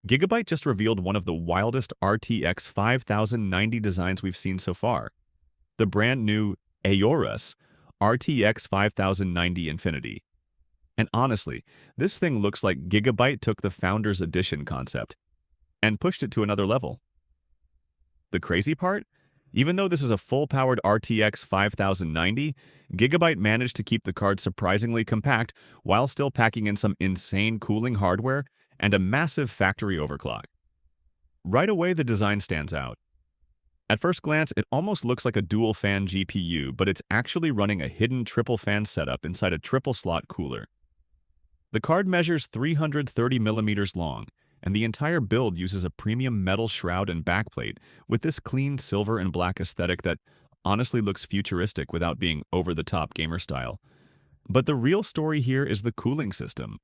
Gigabyte just revealed one of the wildest RTX 5090 designs we've seen so far, the brand new AORUS RTX 5090 Infinity. And honestly, this thing looks like Gigabyte took the Founders Edition concept and pushed it to another level. The crazy part? Even though this is a full-powered RTX 5090, Gigabyte managed to keep the card surprisingly compact while still packing in some insane cooling hardware and a massive factory overclock. Right away, the design stands out. At first glance, it almost looks like a dual-fan GPU, but it's actually running a hidden triple-fan setup inside a triple-slot cooler. The card measures 330 millimeters long, and the entire build uses a premium metal shroud and backplate with this clean silver and black aesthetic that honestly looks futuristic without being over-the-top gamer style. But the real story here is the cooling system.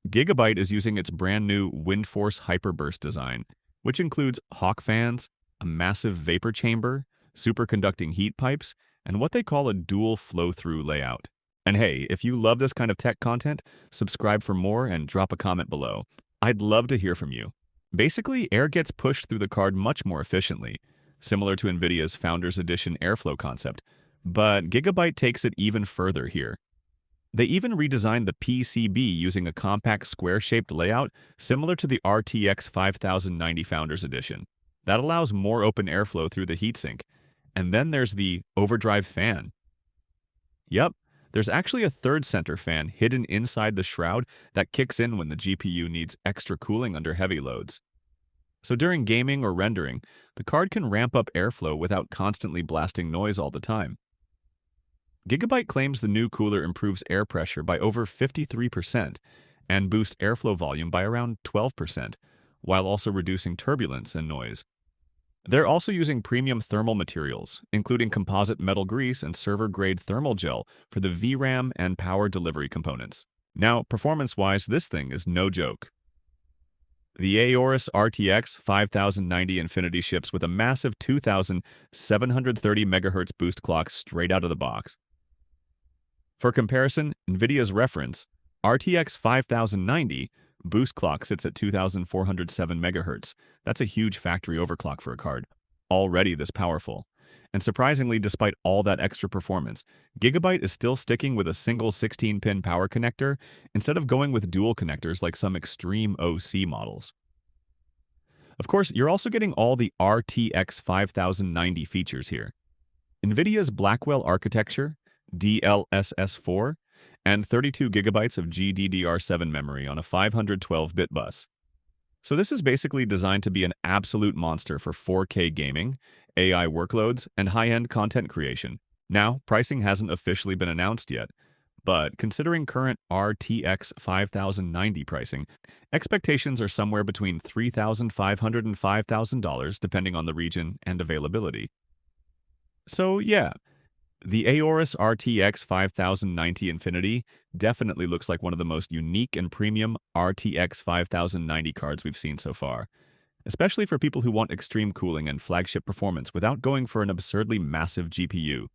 Gigabyte is using its brand new WindForce Hyperburst design, which includes Hawk fans, a massive vapor chamber, superconducting heat pipes, and what they call a dual flow-through layout. And hey, if you love this kind of tech content, subscribe for more and drop a comment below. I'd love to hear from you. Basically, air gets pushed through the card much more efficiently, similar to NVIDIA's Founders Edition airflow concept, but Gigabyte takes it even further here. They even redesigned the PCB using a compact square-shaped layout similar to the RTX 5090 Founders Edition. That allows more open airflow through the heatsink. And then there's the overdrive fan. Yep, there's actually a third center fan hidden inside the shroud that kicks in when the GPU needs extra cooling under heavy loads. So during gaming or rendering, the card can ramp up airflow without constantly blasting noise all the time. Gigabyte claims the new cooler improves air pressure by over 53% and boosts airflow volume by around 12%, while also reducing turbulence and noise. They're also using premium thermal materials, including composite metal grease and server-grade thermal gel for the VRAM and power delivery components. Now, performance-wise, this thing is no joke. The AORUS RTX 5090 Infinity ships with a massive 2,730 MHz boost clock straight out of the box. For comparison, NVIDIA's reference, RTX 5090 boost clock sits at 2,407 MHz. That's a huge factory overclock for a card, already this powerful. And surprisingly, despite all that extra performance, Gigabyte is still sticking with a single 16-pin power connector instead of going with dual connectors like some extreme OC models. Of course, you're also getting all the RTX 5090 features here. NVIDIA's Blackwell architecture, DLSS4, and 32 gigabytes of GDDR7 memory on a 512-bit bus. So this is basically designed to be an absolute monster for 4K gaming, AI workloads, and high-end content creation. Now, pricing hasn't officially been announced yet, but considering current RTX 5090 pricing, expectations are somewhere between $3,500 and $5,000 depending on the region and availability. So yeah, the AORUS RTX 5090 Infinity definitely looks like one of the most unique and premium RTX 5090 cards we've seen so far, especially for people who want extreme cooling and flagship performance without going for an absurdly massive GPU.